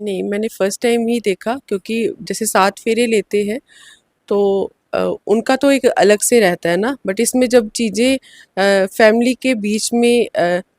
नहीं, मैंने first time ही देखा क्योंकि जैसे 7 फेरे लेते हैं तो उनका तो एक अलग से रहता है ना, बट इसमें जब चीज़ें फैमिली के बीच में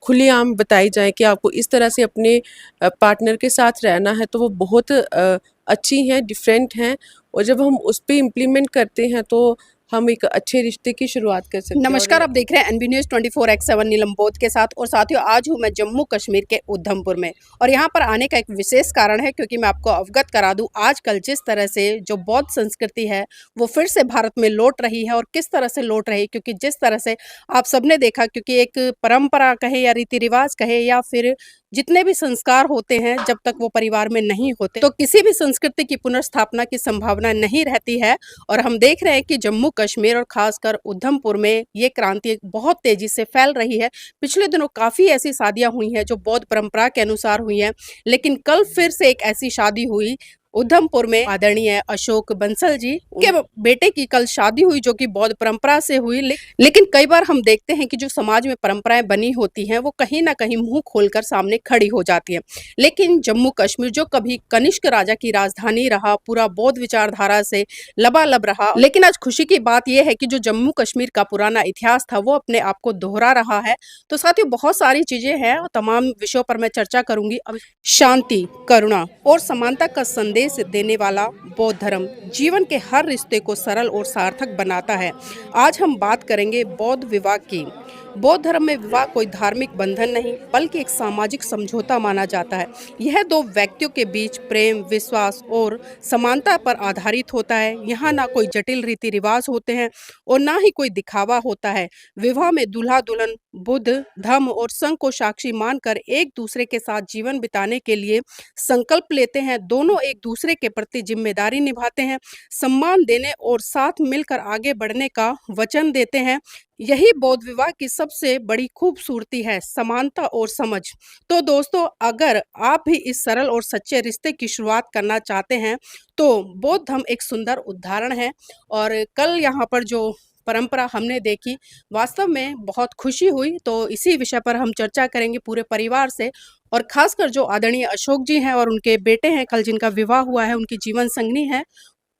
खुलेआम बताई जाएँ कि आपको इस तरह से अपने पार्टनर के साथ रहना है, तो वो बहुत अच्छी हैं, डिफरेंट हैं और जब हम उस पे इम्प्लीमेंट करते हैं तो हम एक अच्छे रिश्ते की शुरुआत कर सकते हैं और नमस्कार, आप देख रहे हैं एनबी न्यूज़ 24/7 नीलम बोध के साथ। और साथियों, आज हूं मैं जम्मू कश्मीर के उधमपुर में और यहां पर आने का एक विशेष कारण है क्योंकि मैं आपको अवगत करा दूं आजकल जिस तरह से जो बौद्ध संस्कृति है वो फिर से भारत में लौट रही है। और किस तरह से लौट रही है, क्योंकि जिस तरह से आप सबने देखा, क्योंकि एक परंपरा कहे या रीति रिवाज कहे या फिर जितने भी संस्कार होते हैं, जब तक वो परिवार में नहीं होते तो किसी भी संस्कृति की पुनर्स्थापना की संभावना नहीं रहती है। और हम देख रहे हैं कि जम्मू कश्मीर और खासकर उधमपुर में ये क्रांति बहुत तेजी से फैल रही है। पिछले दिनों काफी ऐसी शादियां हुई हैं जो बौद्ध परंपरा के अनुसार हुई हैं, लेकिन कल फिर से एक ऐसी शादी हुई उधमपुर में। आदरणीय अशोक बंसल जी के बेटे की कल शादी हुई जो कि बौद्ध परंपरा से हुई। लेकिन कई बार हम देखते हैं कि जो समाज में परंपराएं बनी होती हैं वो कहीं ना कहीं मुंह खोलकर सामने खड़ी हो जाती हैं। लेकिन जम्मू कश्मीर जो कभी कनिष्क राजा की राजधानी रहा, पूरा बौद्ध विचारधारा से लबालब रहा, लेकिन आज खुशी की बात यह है कि जो जम्मू कश्मीर का पुराना इतिहास था वो अपने आप को दोहरा रहा है। तो साथियों, बहुत सारी चीजें हैं और तमाम विषयों पर मैं चर्चा करूंगी। अब शांति, करुणा और समानता का संदेश देने वाला बौद्ध धर्म जीवन के हर रिश्ते को सरल और सार्थक बनाता है। आज हम बात करेंगे बौद्ध विवाह की। बौद्ध धर्म में विवाह कोई धार्मिक बंधन नहीं बल्कि एक सामाजिक समझौता माना जाता है। यह दो व्यक्तियों के बीच प्रेम, विश्वास और समानता पर आधारित होता है। यहाँ ना कोई जटिल रीति रिवाज होते हैं और ना ही कोई दिखावा होता है। विवाह में दूल्हा दुल्हन बुद्ध, धम्म और संघ को साक्षी मानकर एक दूसरे के साथ जीवन बिताने के लिए संकल्प लेते हैं। दोनों एक दूसरे के प्रति जिम्मेदारी निभाते हैं, सम्मान देने और साथ मिलकर आगे बढ़ने का वचन देते हैं। यही बौद्ध विवाह की सबसे बड़ी खूबसूरती है, समानता और समझ। तो दोस्तों, अगर आप भी इस सरल और सच्चे रिश्ते की शुरुआत करना चाहते हैं तो बौद्ध धर्म एक सुंदर उदाहरण है। और कल यहाँ पर जो परंपरा हमने देखी, वास्तव में बहुत खुशी हुई। तो इसी विषय पर हम चर्चा करेंगे पूरे परिवार से, और खासकर जो आदरणीय अशोक जी हैं और उनके बेटे हैं कल जिनका विवाह हुआ है, उनकी जीवन संगनी है,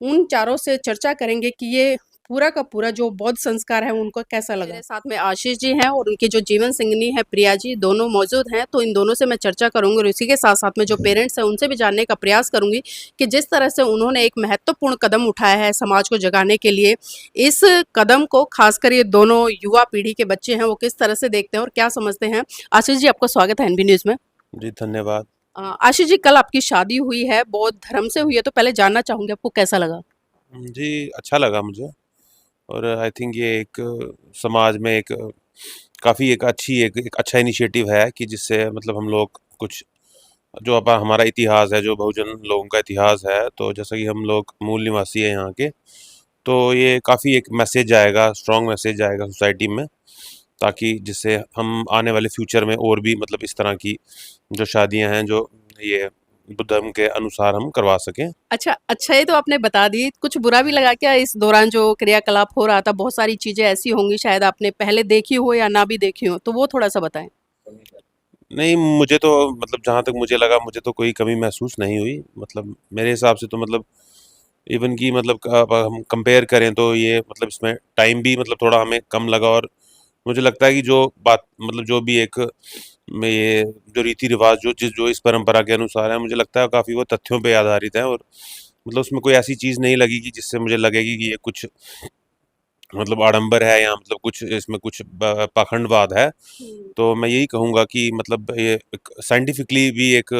उन चारों से चर्चा करेंगे कि ये पूरा का पूरा जो बौद्ध संस्कार है उनको कैसा लगा। मेरे साथ में आशीष जी हैं और उनकी जो जीवन संगिनी है प्रिया जी, दोनों मौजूद हैं। तो इन दोनों से मैं चर्चा करूंगी और इसी के साथ साथ में जो पेरेंट्स हैं उनसे भी जानने का प्रयास करूंगी कि जिस तरह से उन्होंने एक महत्वपूर्ण कदम उठाया है समाज को जगाने के लिए, इस कदम को खासकर ये दोनों युवा पीढ़ी के बच्चे हैं वो किस तरह से देखते हैं और क्या समझते हैं। आशीष जी, आपका स्वागत है एनबी न्यूज में। जी, धन्यवाद। आशीष जी, कल आपकी शादी हुई है, बौद्ध धर्म से हुई है, तो पहले जानना चाहूंगी आपको कैसा लगा। जी, अच्छा लगा मुझे। और आई थिंक ये एक समाज में एक काफ़ी एक अच्छी एक अच्छा इनिशिएटिव है कि जिससे मतलब हम लोग कुछ जो अब हमारा इतिहास है, जो बहुजन लोगों का इतिहास है, तो जैसा कि हम लोग मूल निवासी हैं यहाँ के, तो ये काफ़ी एक मैसेज जाएगा, स्ट्रॉन्ग मैसेज जाएगा सोसाइटी में, ताकि जिससे हम आने वाले फ्यूचर में और भी मतलब इस तरह की जो शादियाँ हैं, जो ये बुद्ध धर्म के अनुसार हम करवा सकें। अच्छा अच्छा, ये तो आपने बता दी। कुछ बुरा भी लगा क्या इस दौरान जो क्रियाकलाप हो रहा था? बहुत सारी चीजें ऐसी होंगी शायद आपने पहले देखी हो या ना भी देखी हो, तो वो थोड़ा सा बताएं। नहीं, मुझे तो मतलब जहाँ तक मुझे लगा, मुझे तो कोई कमी महसूस नहीं हुई। मतलब मेरे हिसाब से तो मतलब इवन कि मतलब अब हम कंपेयर करें तो ये मतलब इसमें टाइम भी मतलब थोड़ा हमें कम लगा। और मुझे लगता है कि जो बात मतलब जो भी एक में ये जो रीति रिवाज जो इस परंपरा के अनुसार है, मुझे लगता है काफ़ी वो तथ्यों पे आधारित है। और मतलब उसमें कोई ऐसी चीज़ नहीं लगेगी जिससे मुझे लगेगी कि ये कुछ मतलब आडंबर है या मतलब कुछ इसमें कुछ पाखंडवाद है। तो मैं यही कहूँगा कि मतलब ये एक साइंटिफिकली भी एक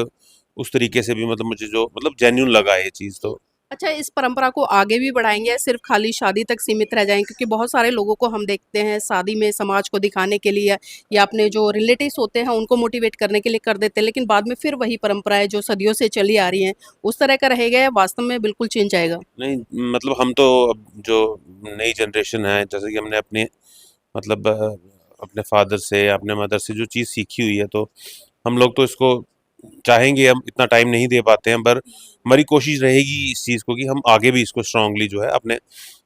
उस तरीके से भी मतलब मुझे जो मतलब जेन्युइन लगा ये चीज़ तो। अच्छा, इस परंपरा को आगे भी बढ़ाएंगे या सिर्फ खाली शादी तक सीमित रह जाएंगे? क्योंकि बहुत सारे लोगों को हम देखते हैं शादी में समाज को दिखाने के लिए या अपने जो रिलेटिव्स होते हैं उनको मोटिवेट करने के लिए कर देते हैं, लेकिन बाद में फिर वही परंपराएं जो सदियों से चली आ रही हैं उस तरह का रहेगा या वास्तव में बिल्कुल चेंज आएगा? नहीं, मतलब हम तो अब जो नई जनरेशन है, जैसे कि हमने अपने मतलब अपने फादर से या अपने मदर से जो चीज़ सीखी हुई है, तो हम लोग तो इसको चाहेंगे, हम इतना टाइम नहीं दे पाते हैं, पर हमारी कोशिश रहेगी इस चीज़ को कि हम आगे भी इसको स्ट्रांगली जो है अपने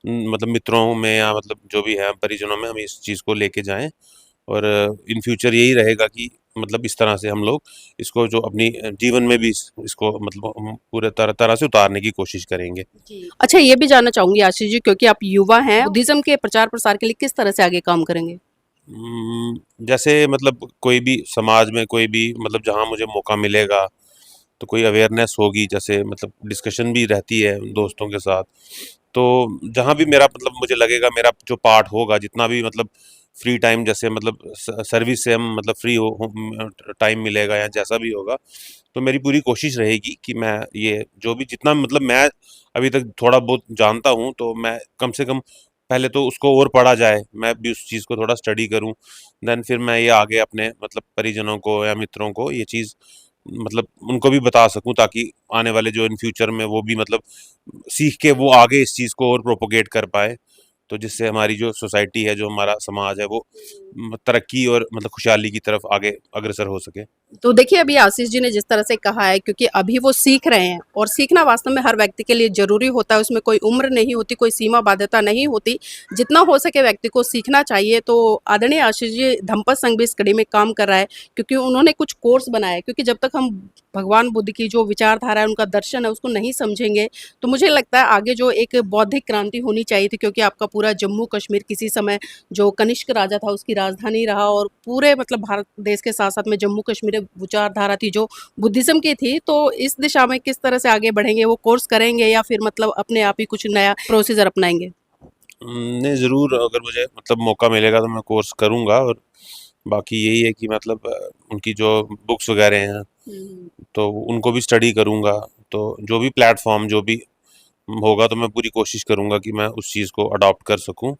मतलब मित्रों में या मतलब जो भी है परिजनों में हम इस चीज़ को लेके जाएं। और इन फ्यूचर यही रहेगा कि मतलब इस तरह से हम लोग इसको जो अपनी जीवन में भी इसको मतलब हम पूरे तरह से उतारने की कोशिश करेंगे। जी। अच्छा, ये भी जानना चाहूंगी आशीष जी, क्योंकि आप युवा हैं, बुद्धिज्म के प्रचार प्रसार के लिए किस तरह से आगे काम करेंगे? जैसे मतलब कोई भी समाज में कोई भी मतलब जहाँ मुझे मौका मिलेगा तो कोई अवेयरनेस होगी, जैसे मतलब डिस्कशन भी रहती है दोस्तों के साथ, तो जहाँ भी मेरा मतलब मुझे लगेगा मेरा जो पार्ट होगा, जितना भी मतलब फ्री टाइम, जैसे मतलब सर्विस से हम मतलब फ्री हो टाइम मिलेगा या जैसा भी होगा, तो मेरी पूरी कोशिश रहेगी कि मैं ये जो भी जितना मतलब मैं अभी तक थोड़ा बहुत जानता हूँ, तो मैं कम से कम पहले तो उसको और पढ़ा जाए, मैं भी उस चीज़ को थोड़ा स्टडी करूँ, देन फिर मैं ये आगे अपने मतलब परिजनों को या मित्रों को ये चीज़ मतलब उनको भी बता सकूँ, ताकि आने वाले जो इन फ्यूचर में वो भी मतलब सीख के वो आगे इस चीज़ को और प्रोपोगेट कर पाए, तो जिससे हमारी जो सोसाइटी है, जो हमारा समाज है, वो तरक्की और मतलब खुशहाली की तरफ आगे अग्रसर हो सके। तो देखिए, अभी आशीष जी ने जिस तरह से कहा है, क्योंकि अभी वो सीख रहे हैं और सीखना वास्तव में हर व्यक्ति के लिए ज़रूरी होता है, उसमें कोई उम्र नहीं होती, कोई सीमा बाध्यता नहीं होती। जितना हो सके व्यक्ति को सीखना चाहिए। तो आदरणीय आशीष जी, धम्पत संघ भी इस कड़ी में काम कर रहा है, क्योंकि उन्होंने कुछ कोर्स बनाए हैं, क्योंकि जब तक हम भगवान बुद्ध की जो विचारधारा है, उनका दर्शन है, उसको नहीं समझेंगे, तो मुझे लगता है आगे जो एक बौद्धिक क्रांति होनी चाहिए थी, क्योंकि आपका पूरा जम्मू कश्मीर किसी समय जो कनिष्क राजा था उसकी राजधानी रहा, और पूरे मतलब भारत देश के साथ साथ में जम्मू कश्मीर विचारधारा थी जो बुद्धिज्म की थी। तो इस दिशा में किस तरह से आगे बढ़ेंगे? वो कोर्स करेंगे या फिर मतलब अपने आप ही कुछ नया प्रोसीजर अपनाएंगे? नहीं, ज़रूर अगर मुझे मतलब मौका मिलेगा तो मैं कोर्स करूँगा, और बाकी यही है कि मतलब उनकी जो बुक्स वगैरह हैं, तो उनको भी स्टडी करूँगा, तो जो भी प्लेटफ़ॉर्म जो भी होगा तो मैं पूरी कोशिश करूँगा कि मैं उस चीज़ को अडॉप्ट कर सकूँ,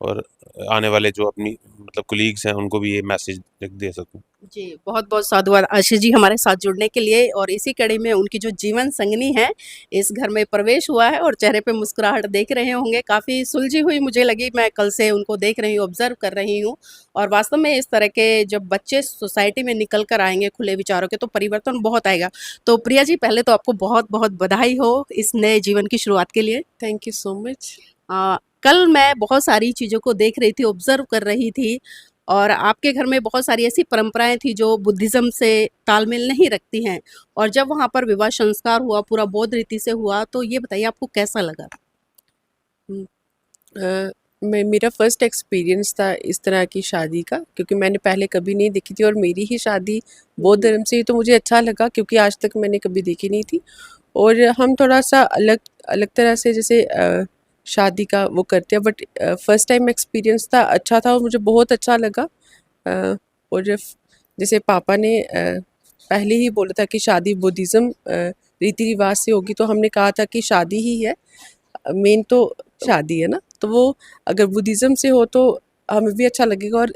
और आने वाले जो अपनी मतलब कलीग्स हैं उनको भी ये मैसेज दे सकूँ। जी, बहुत-बहुत साधुवाद आशीष जी हमारे साथ जुड़ने के लिए। और इसी कड़ी में उनकी जो जीवन संगनी है, इस घर में प्रवेश हुआ है और चेहरे पे मुस्कुराहट देख रहे होंगे। काफ़ी सुलझी हुई मुझे लगी, मैं कल से उनको देख रही हूँ, ऑब्ज़र्व कर रही हूँ। और वास्तव में इस तरह के जब बच्चे सोसाइटी में निकल कर आएँगे खुले विचारों के, तो परिवर्तन बहुत आएगा। तो प्रिया जी, पहले तो आपको बहुत-बहुत बधाई हो इस नए जीवन की शुरुआत के लिए। Thank you so much. कल मैं बहुत सारी चीज़ों को देख रही थी, ऑब्ज़र्व कर रही थी, और आपके घर में बहुत सारी ऐसी परंपराएँ थी जो बुद्धिज़्म से तालमेल नहीं रखती हैं, और जब वहाँ पर विवाह संस्कार हुआ, पूरा बौद्ध रीति से हुआ, तो ये बताइए आपको कैसा लगा? हुँ। मैं मेरा फर्स्ट एक्सपीरियंस था इस तरह की शादी का, क्योंकि मैंने पहले कभी नहीं देखी थी, और मेरी ही शादी बौद्ध धर्म से ही, तो मुझे अच्छा लगा क्योंकि आज तक मैंने कभी देखी नहीं थी। और हम थोड़ा-सा अलग अलग तरह से जैसे शादी का वो करते हैं, बट फर्स्ट टाइम एक्सपीरियंस था, अच्छा था और मुझे बहुत अच्छा लगा। और जैसे पापा ने पहले ही बोला था कि शादी बुद्धिज़्म रीति-रिवाज से होगी, तो हमने कहा था कि शादी ही है, मेन तो शादी है ना, तो वो अगर बुद्धिज़्म से हो तो हमें भी अच्छा लगेगा, और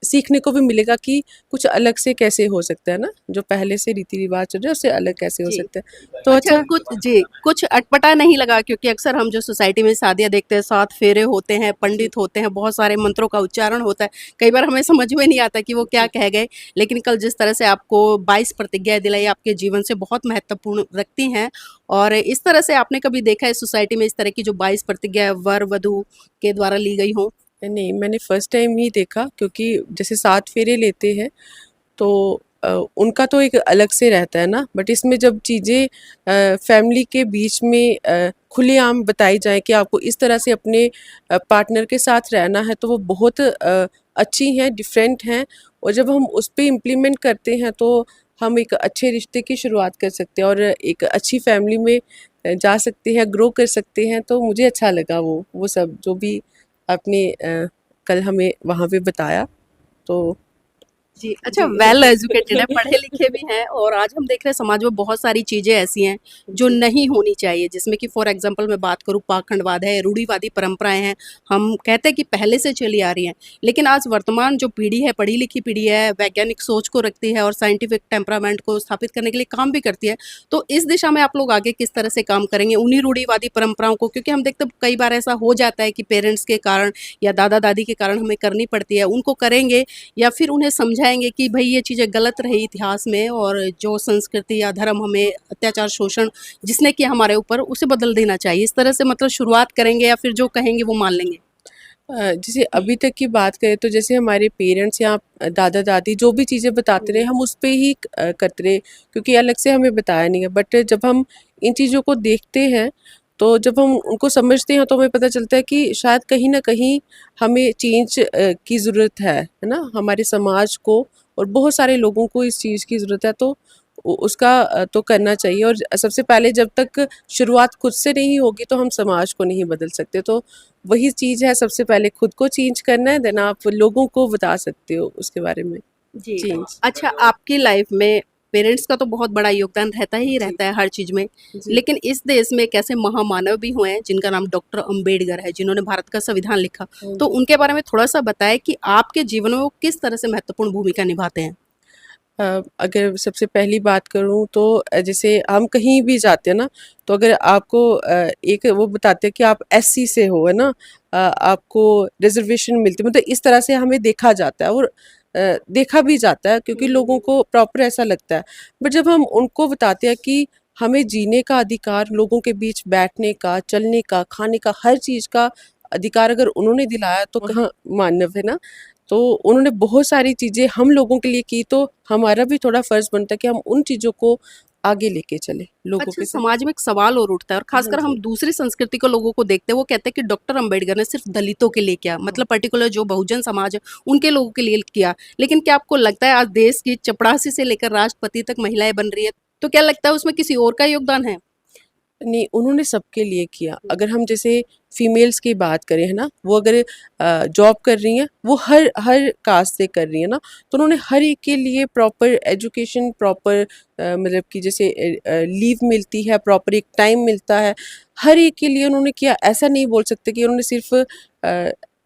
सीखने को भी मिलेगा कि कुछ अलग से कैसे हो सकता है ना, जो पहले से रीति-रिवाज चल रहे हैं उससे अलग कैसे हो जी। सकता है। तो अच्छा, अच्छा। कुछ अटपटा नहीं लगा? क्योंकि अक्सर हम जो सोसाइटी में शादियाँ देखते हैं, 7 फेरे होते हैं, जी, पंडित होते हैं, बहुत सारे मंत्रों का उच्चारण होता है। कई बार हमें समझ में नहीं आता कि वो क्या जी। कह गए। लेकिन कल जिस तरह से आपको 22 प्रतिज्ञाएँ दिलाई, आपके जीवन से बहुत महत्वपूर्ण रखती हैं, और इस तरह से आपने कभी देखा है सोसाइटी में इस तरह की जो 22 प्रतिज्ञाएँ वर-वधू के द्वारा ली गई हों? नहीं, मैंने फर्स्ट टाइम ही देखा, क्योंकि जैसे 7 फेरे लेते हैं तो उनका तो एक अलग से रहता है ना, बट इसमें जब चीज़ें फैमिली के बीच में खुलेआम बताई जाएँ कि आपको इस तरह से अपने पार्टनर के साथ रहना है, तो वो बहुत अच्छी हैं, डिफरेंट हैं, और जब हम उस पे इम्प्लीमेंट करते हैं तो हम एक अच्छे रिश्ते की शुरुआत कर सकते हैं और एक अच्छी फैमिली में जा सकते हैं, ग्रो कर सकते हैं। तो मुझे अच्छा लगा वो सब जो भी आपने कल हमें वहाँ पे बताया, तो जी, अच्छा, जी। वेल एजुकेटेड है, पढ़े-लिखे भी हैं, और आज हम देख रहे हैं समाज में बहुत सारी चीज़ें ऐसी हैं जो जी, नहीं होनी चाहिए, जिसमें कि फॉर एग्ज़ाम्पल मैं बात करूँ, पाखंडवाद है, रूढ़िवादी परंपराएँ हैं। हम कहते हैं कि पहले से चली आ रही हैं, लेकिन आज वर्तमान जो पीढ़ी है, पढ़ी-लिखी पीढ़ी है, वैज्ञानिक सोच को रखती है और साइंटिफिक टेम्परामेंट को स्थापित करने के लिए काम भी करती है। तो इस दिशा में आप लोग आगे किस तरह से काम करेंगे उन्हीं रूढ़िवादी परंपराओं को? क्योंकि हम देखते हैं कई बार ऐसा हो जाता है कि पेरेंट्स के कारण या दादा-दादी के कारण हमें करनी पड़ती है, उनको करेंगे या फिर उन्हें समझाएँगे कि भई ये चीज़ें गलत रही इतिहास में, और जो संस्कृति या धर्म हमें अत्याचार, शोषण जिसने किया हमारे ऊपर, उसे बदल देना चाहिए? इस तरह से मतलब शुरुआत करेंगे या फिर जो कहेंगे वो मान लेंगे? जैसे अभी तक की बात करें तो जैसे हमारे पेरेंट्स या दादा दादी जो भी चीज़ें बताते रहे हम उस पे ही करते रहे, क्योंकि अलग से हमें बताया नहीं है। बट जब हम इन चीज़ों को देखते हैं तो जब हम उनको समझते हैं तो हमें पता चलता है कि शायद कहीं ना कहीं हमें चेंज की ज़रूरत है ना, हमारे समाज को और बहुत सारे लोगों को इस चीज़ की ज़रूरत है। तो उसका तो करना चाहिए। और सबसे पहले जब तक शुरुआत खुद से नहीं होगी तो हम समाज को नहीं बदल सकते। तो वही चीज़ है, सबसे पहले खुद को चेंज करना है, देन आप लोगों को बता सकते हो उसके बारे में जी। चेंज। अच्छा, आपकी लाइफ में पेरेंट्स का तो बहुत बड़ा योगदान रहता ही जी रहता है हर चीज़ में। जी। लेकिन इस देश में एक ऐसे महामानव भी हुए हैं जिनका नाम डॉक्टर अंबेडकर है, जिन्होंने भारत का संविधान लिखा। हाँ तो जी। उनके बारे में थोड़ा-सा बताएँ कि आपके जीवन में वो किस तरह से महत्वपूर्ण भूमिका निभाते हैं? अगर सबसे पहली बात करूँ तो जैसे हम कहीं भी जाते हैं ना, तो अगर आपको एक वो बताते हैं कि आप एससी से हो, है ना? आपको रिज़र्वेशन मिलती है, मतलब इस तरह से हमें देखा जाता है। और देखा भी जाता है क्योंकि लोगों को प्रॉपर ऐसा लगता है। बट जब हम उनको बताते हैं कि हमें जीने का अधिकार, लोगों के बीच बैठने का, चलने का, खाने का, हर चीज़ का अधिकार अगर उन्होंने दिलाया तो कहाँ मानव, है ना? तो उन्होंने बहुत सारी चीज़ें हम लोगों के लिए की, तो हमारा भी थोड़ा फ़र्ज़ बनता है कि हम उन चीज़ों को आगे लेके चलें लोगों अच्छा, के साथ। समाज में एक सवाल और उठता है और हाँ खासकर हम जी। दूसरी संस्कृति के लोगों को देखते हैं, वो कहते हैं कि डॉक्टर अंबेडकर ने सिर्फ दलितों के लिए किया, हाँ। मतलब पर्टिकुलर जो बहुजन समाज है उनके लोगों के लिए किया। लेकिन क्या आपको लगता है आज देश की चपरासी से लेकर राष्ट्रपति तक महिलाएं बन रही है, तो क्या लगता है उसमें किसी और का योगदान है? नहीं, उन्होंने सबके लिए किया। अगर हम जैसे फीमेल्स की बात करें, है ना? वो अगर जॉब कर रही हैं, वो हर हर कास्ट से कर रही हैं ना, तो उन्होंने हर एक के लिए प्रॉपर एजुकेशन, प्रॉपर मतलब कि जैसे लीव मिलती है, प्रॉपर एक टाइम मिलता है, हर एक के लिए उन्होंने किया। ऐसा नहीं बोल सकते कि उन्होंने सिर्फ़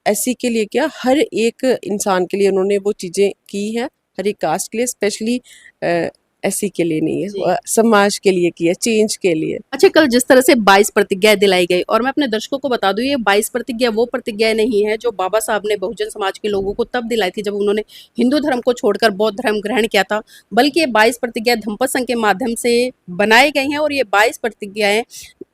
एससी के लिए किया, हर एक इंसान के लिए उन्होंने वो चीज़ें की हैं, हर एक कास्ट के लिए, स्पेशली अ, एससी के लिए नहीं है, जी। समाज के लिए किया, चेंज के लिए। अच्छा, कल जिस तरह से 22 प्रतिज्ञाएँ दिलाई गई और मैं अपने दर्शकों को बता दूँ ये 22 प्रतिज्ञा वो प्रतिज्ञाएँ नहीं है जो बाबा साहब ने बहुजन समाज के लोगों को तब दिलाई थी जब उन्होंने हिंदू धर्म को छोड़कर बौद्ध धर्म ग्रहण किया था। बल्कि ये 22 प्रतिज्ञाएँ धम्मपद संघ के माध्यम से बनाई गई हैं और ये 22 प्रतिज्ञाएँ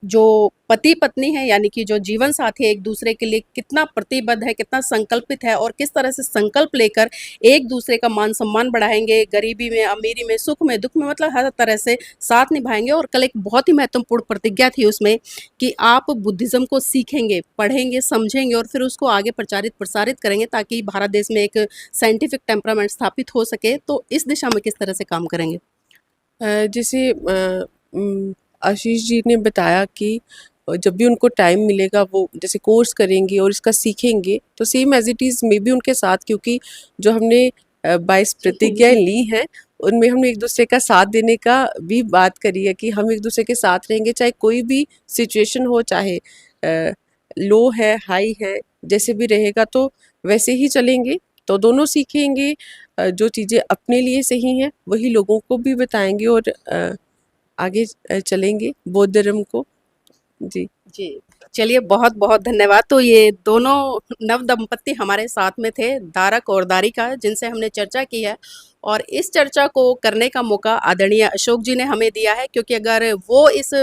जो पति-पत्नी है यानी कि जो जीवन साथी है एक-दूसरे के लिए कितना प्रतिबद्ध है, कितना संकल्पित है और किस तरह से संकल्प लेकर एक-दूसरे का मान-सम्मान बढ़ाएँगे, गरीबी में, अमीरी में, सुख में, दुःख में मतलब हर तरह से साथ निभाएँगे। और कल एक बहुत ही महत्वपूर्ण प्रतिज्ञा थी उसमें कि आप बुद्धिज़्म को सीखेंगे, पढ़ेंगे, समझेंगे और फिर उसको आगे प्रचारित प्रसारित करेंगे ताकि भारत देश में एक साइंटिफिक टेम्परामेंट स्थापित हो सके। तो इस दिशा में किस तरह से काम करेंगे? जैसे आशीष जी ने बताया कि जब भी उनको टाइम मिलेगा वो जैसे कोर्स करेंगे और इसका सीखेंगे, तो सेम एज़ इट इज़ मैं भी उनके साथ, क्योंकि जो हमने 22 प्रतिज्ञाएँ ली हैं, उनमें हमने एक-दूसरे का साथ देने का भी बात करी है कि हम एक-दूसरे के साथ रहेंगे, चाहे कोई भी सिचुएशन हो, चाहे लो है, हाई है, जैसे भी रहेगा तो वैसे ही चलेंगे। तो दोनों सीखेंगे, जो चीज़ें अपने लिए सही हैं, वही लोगों को भी बताएँगे और आगे चलेंगे बौद्ध धर्म को। जी। जी। चलिए बहुत-बहुत धन्यवाद। तो ये दोनों नव दंपत्ति हमारे साथ में थे, दारक और दारिका जिनसे हमने चर्चा की है और इस चर्चा को करने का मौका आदरणीय अशोक जी ने हमें दिया है क्योंकि अगर वो इस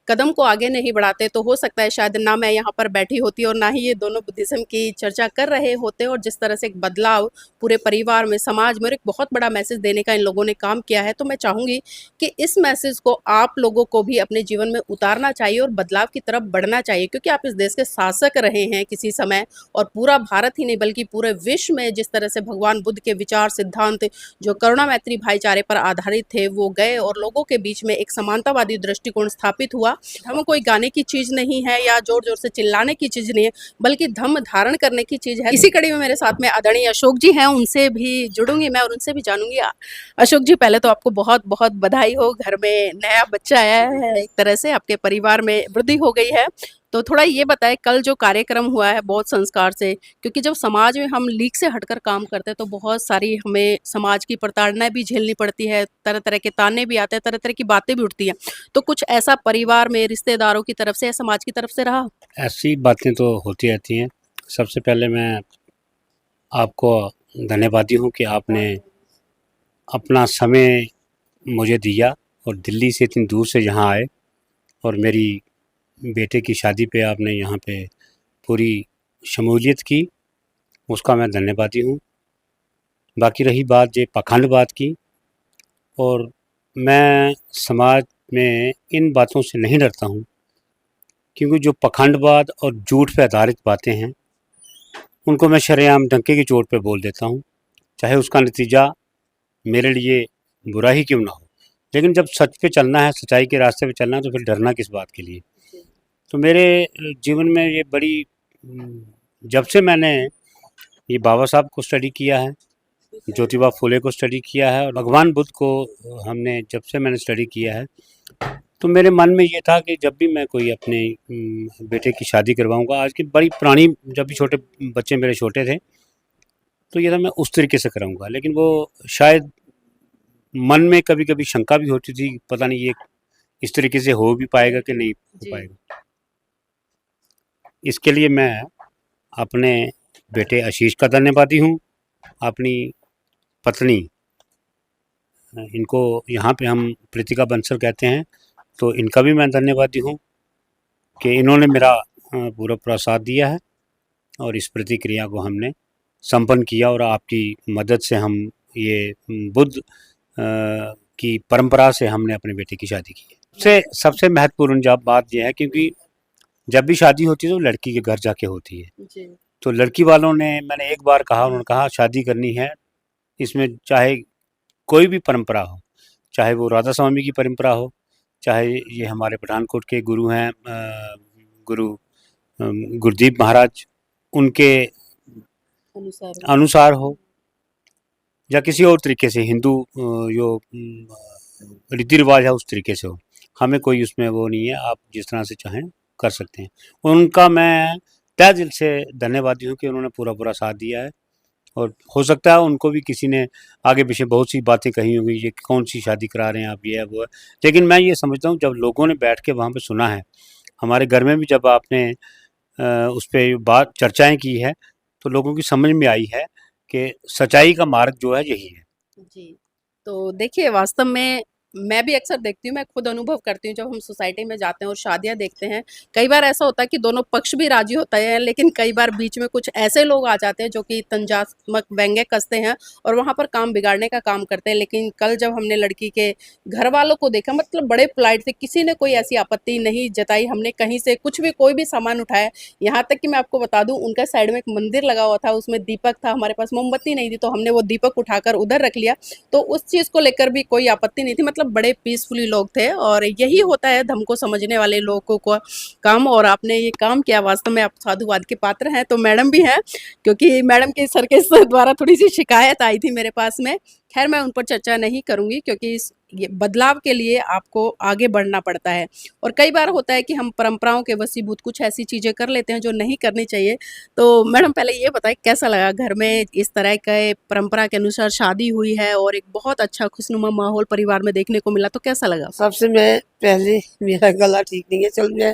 कदम को आगे नहीं बढ़ाते तो हो सकता है शायद ना मैं यहाँ पर बैठी होती और ना ही ये दोनों बुद्धिज़्म की चर्चा कर रहे होते। और जिस तरह से एक बदलाव पूरे परिवार में, समाज में और एक बहुत बड़ा मैसेज देने का इन लोगों ने काम किया है, तो मैं चाहूँगी कि इस मैसेज को आप लोगों को भी अपने जीवन में उतारना चाहिए और बदलाव की तरफ बढ़ना चाहिए क्योंकि आप इस देश के शासक रहे हैं किसी समय और पूरा भारत ही नहीं बल्कि पूरे विश्व में जिस तरह से भगवान बुद्ध के विचार सिद्धांत जो करुणा मैत्री भाईचारे पर आधारित थे वो गए और लोगों के बीच में एक समानतावादी दृष्टिकोण स्थापित हुआ। धर्म कोई गाने की चीज नहीं है या जोर जोर से चिल्लाने की चीज नहीं है बल्कि धम्म धारण करने की चीज है। इसी कड़ी में मेरे साथ में आदरणीय अशोक जी हैं, उनसे भी जुड़ूंगी मैं और उनसे भी जानूंगी। अशोक जी, पहले तो आपको बहुत बहुत बधाई हो, घर में नया बच्चा आया है, एक तरह से आपके परिवार में वृद्धि हो गई है। तो थोड़ा ये बताएं कल जो कार्यक्रम हुआ है बहुत संस्कार से, क्योंकि जब समाज में हम लीक से हटकर काम करते हैं तो बहुत सारी हमें समाज की प्रताड़नाएं भी झेलनी पड़ती है, तरह तरह के ताने भी आते हैं, तरह तरह की बातें भी उठती हैं। तो कुछ ऐसा परिवार में रिश्तेदारों की तरफ से या समाज की तरफ से रहा? ऐसी बातें तो होती रहती हैं। सबसे पहले मैं आपको धन्यवादी हूँ कि आपने अपना समय मुझे दिया और दिल्ली से इतनी दूर से यहाँ आए और मेरी बेटे की शादी पे आपने यहाँ पे पूरी शमूलियत की उसका मैं धन्यवादी हूँ। बाकी रही बात ये पाखंडवाद की, और मैं समाज में इन बातों से नहीं डरता हूँ, क्योंकि जो पाखंडवाद और झूठ पे आधारित बातें हैं उनको मैं शरेआम डंके की चोट पे बोल देता हूँ, चाहे उसका नतीजा मेरे लिए बुरा ही क्यों ना हो। लेकिन जब सच पे चलना है, सच्चाई के रास्ते पे चलना है, तो फिर डरना किस बात के लिए। तो मेरे जीवन में ये बड़ी जब से मैंने ये बाबा साहब को स्टडी किया है, ज्योतिबा फुले को स्टडी किया है, और भगवान बुद्ध को हमने जब से मैंने स्टडी किया है, तो मेरे मन में ये था कि जब भी मैं कोई अपने बेटे की शादी करवाऊंगा, आज की बड़ी पुरानी, जब भी छोटे बच्चे मेरे छोटे थे, तो ये था मैं उस तरीके से कराऊंगा। लेकिन वो शायद मन में कभी कभी शंका भी होती थी, पता नहीं ये इस तरीके से हो भी पाएगा कि नहीं हो जी। पाएगा। इसके लिए मैं अपने बेटे आशीष का धन्यवादी हूँ, अपनी पत्नी, इनको यहाँ पे हम प्रीतिका बंसल कहते हैं, तो इनका भी मैं धन्यवादी हूँ कि इन्होंने मेरा पूरा साथ दिया है, और इस प्रतिक्रिया को हमने संपन्न किया, और आपकी मदद से हम ये बुद्ध की परंपरा से हमने अपने बेटे की शादी की है। सबसे महत्वपूर्ण जब बात यह है, क्योंकि जब भी शादी होती है तो लड़की के घर जाके होती है, जी। तो लड़की वालों ने, मैंने एक बार कहा, उन्होंने कहा शादी करनी है, इसमें चाहे कोई भी परंपरा हो, चाहे वो राधा स्वामी की परंपरा हो, चाहे ये हमारे पठानकोट के गुरु हैं गुरु गुरदीप महाराज, उनके अनुसार हो, या किसी और तरीके से हिंदू जो रीति रिवाज है उस तरीके से हो, हमें कोई उसमें वो नहीं है, आप जिस तरह से चाहें कर सकते हैं। उनका मैं तहे दिल से धन्यवादी हूँ कि उन्होंने पूरा साथ दिया है, और हो सकता है उनको भी किसी ने आगे पीछे बहुत सी बातें कही होंगी, ये कौन सी शादी करा रहे हैं आप, ये है वो है, लेकिन मैं ये समझता हूँ जब लोगों ने बैठ के वहाँ पे सुना है, हमारे घर में भी जब आपने उस पर बात चर्चाएं की है, तो लोगों की समझ में आई है कि सच्चाई का मार्ग जो है यही है। जी। तो देखिए, वास्तव में मैं भी अक्सर देखती हूँ, मैं खुद अनुभव करती हूँ, जब हम सोसाइटी में जाते हैं और शादियाँ देखते हैं, कई बार ऐसा होता है कि दोनों पक्ष भी राज़ी होते हैं, लेकिन कई बार बीच में कुछ ऐसे लोग आ जाते हैं जो कि तंजात्मक व्यंग्य कसते हैं और वहाँ पर काम बिगाड़ने का काम करते हैं। लेकिन कल जब हमने लड़की के घर वालों को देखा, मतलब बड़े पोलाइट थे, किसी ने कोई ऐसी आपत्ति नहीं जताई, हमने कहीं से कुछ भी कोई भी सामान उठाया, यहाँ तक कि मैं आपको बता दूँ, उनका साइड में एक मंदिर लगा हुआ था, उसमें दीपक था, हमारे पास मोमबत्ती नहीं थी, तो हमने वो दीपक उठाकर उधर रख लिया, तो उस चीज़ को लेकर भी कोई आपत्ति नहीं थी। मतलब बड़े पीसफुली लोग थे, और यही होता है धर्म को समझने वाले लोगों को काम, और आपने ये काम किया, वास्तव में आप साधुवाद के पात्र हैं। तो मैडम भी हैं, क्योंकि मैडम के सर के द्वारा थोड़ी सी शिकायत आई थी मेरे पास में, खैर मैं उन पर चर्चा नहीं करूँगी, क्योंकि ये बदलाव के लिए आपको आगे बढ़ना पड़ता है, और कई बार होता है कि हम परंपराओं के वशीभूत कुछ ऐसी चीज़ें कर लेते हैं जो नहीं करनी चाहिए। तो मैडम पहले ये बताएं, कैसा लगा घर में इस तरह के परंपरा के अनुसार शादी हुई है और एक बहुत अच्छा खुशनुमा माहौल परिवार में देखने को मिला, तो कैसा लगा? सबसे मैं पहले, मेरा गला ठीक नहीं है, चल मैं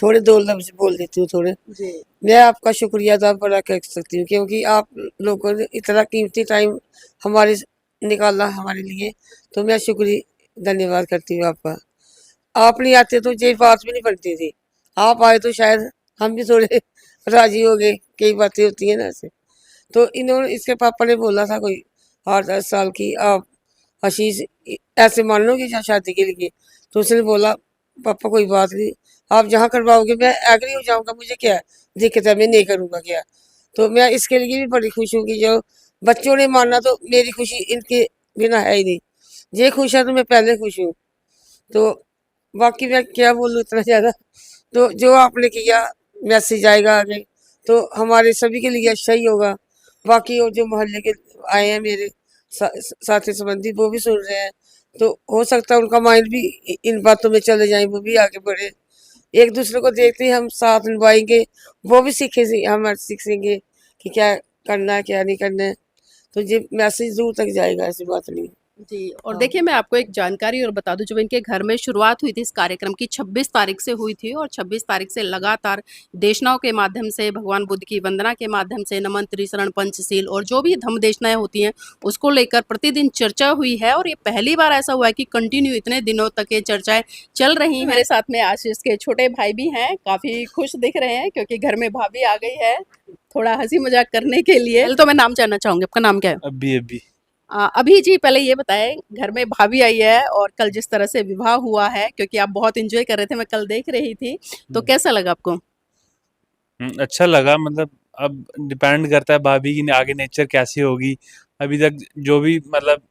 थोड़े दो लफ्ज बोल देती हूँ थोड़े। जी। मैं आपका शुक्रिया अदा बड़ा कर सकती हूँ, क्योंकि आप लोगों ने इतना कीमती टाइम हमारे निकाला हमारे लिए, तो मैं शुक्रिया धन्यवाद करती हूँ आपका। आप नहीं आते तो ये बात भी नहीं बनती थी, आप आए तो शायद हम भी थोड़े राजी हो गए, कई बातें होती हैं ना ऐसे। तो इन्होंने, इसके पापा ने बोला था कोई 8-10 साल की, आप आशीष ऐसे मान लो कि शादी के लिए, तो उसने बोला पापा कोई बात नहीं, आप जहाँ करवाओगे मैं एग्री हो जाऊंगा, मुझे क्या दिक्कत है, मैं नहीं करूँगा क्या। तो मैं इसके लिए भी बड़ी खुश हूँ कि जो बच्चों ने माना, तो मेरी खुशी इनके बिना है ही नहीं, ये खुश है तो मैं पहले खुश हूँ। तो बाकी मैं क्या बोलूँ इतना ज़्यादा, तो जो आपने किया मैसेज आएगा आगे, तो हमारे सभी के लिए अच्छा ही होगा। बाकी और जो मोहल्ले के आए हैं मेरे साथी संबंधी, वो भी सुन रहे हैं, तो हो सकता है उनका माइंड भी इन बातों में चले जाए, वो भी आगे बढ़े। एक दूसरे को देखते ही हम साथ निभाएंगे, वो भी हम सीखेंगे कि क्या करना है क्या नहीं करना है। तो ये मैसेज दूर तक जाएगा, ऐसी बात नहीं है। जी, और हाँ। देखिए मैं आपको एक जानकारी और बता दूँ, जब इनके घर में शुरुआत हुई थी इस कार्यक्रम की 26 तारीख से हुई थी और 26 तारीख से लगातार देशनाओं के माध्यम से, भगवान बुद्ध की वंदना के माध्यम से, नमन त्रिशरण पंचशील और जो भी धम्म देशनाएँ होती हैं, उसको लेकर प्रतिदिन चर्चा हुई है और ये पहली बार ऐसा हुआ है कि कंटिन्यू इतने दिनों तक ये चर्चाएँ चल रही हैं। मेरे साथ में आशीष के छोटे भाई भी हैं, काफ़ी खुश दिख रहे हैं क्योंकि घर में भाभी आ गई है, थोड़ा हँसी-मज़ाक करने के लिए। पहले तो मैं नाम जानना चाहूँगी, आपका नाम क्या है? अभी अभी जी पहले ये बताएं, घर में भाभी आई है और कल जिस तरह से विवाह हुआ है, क्योंकि आप बहुत एंजॉय कर रहे थे, मैं कल देख रही थी, तो कैसा लगा आपको? अच्छा लगा। मतलब अब डिपेंड करता है भाभी की आगे नेचर कैसी होगी। अभी तक जो भी मतलब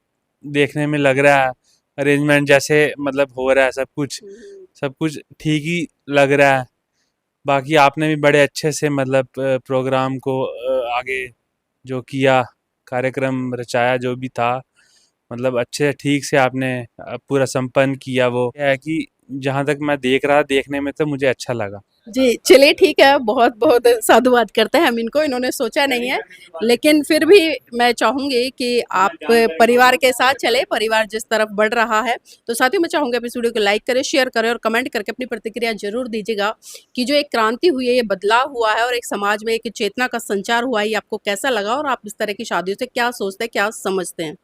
देखने में लग रहा है, अरेंजमेंट जैसे मतलब हो रहा है, सब कुछ ठीक ही लग रहा है। बाकी आपने भी बड़े अच्छे से मतलब प्रोग्राम को आगे जो किया, कार्यक्रम रचाया जो भी था, मतलब अच्छे ठीक से आपने पूरा संपन्न किया। वो है कि जहाँ तक मैं देख रहा, देखने में तो मुझे अच्छा लगा। जी, चलिए ठीक है, बहुत-बहुत साधुवाद करते हैं हम इनको, इन्होंने सोचा नहीं है, लेकिन फिर भी मैं चाहूँगी कि आप परिवार के साथ चलें, परिवार जिस तरफ बढ़ रहा है। तो साथियों मैं चाहूँगी आप इस वीडियो को लाइक करें, शेयर करें और कमेंट करके अपनी प्रतिक्रिया ज़रूर दीजिएगा कि जो एक क्रांति हुई है, ये बदलाव हुआ है और एक समाज में एक चेतना का संचार हुआ है, ये आपको कैसा लगा और आप इस तरह की शादियों से क्या सोचते हैं, क्या समझते हैं?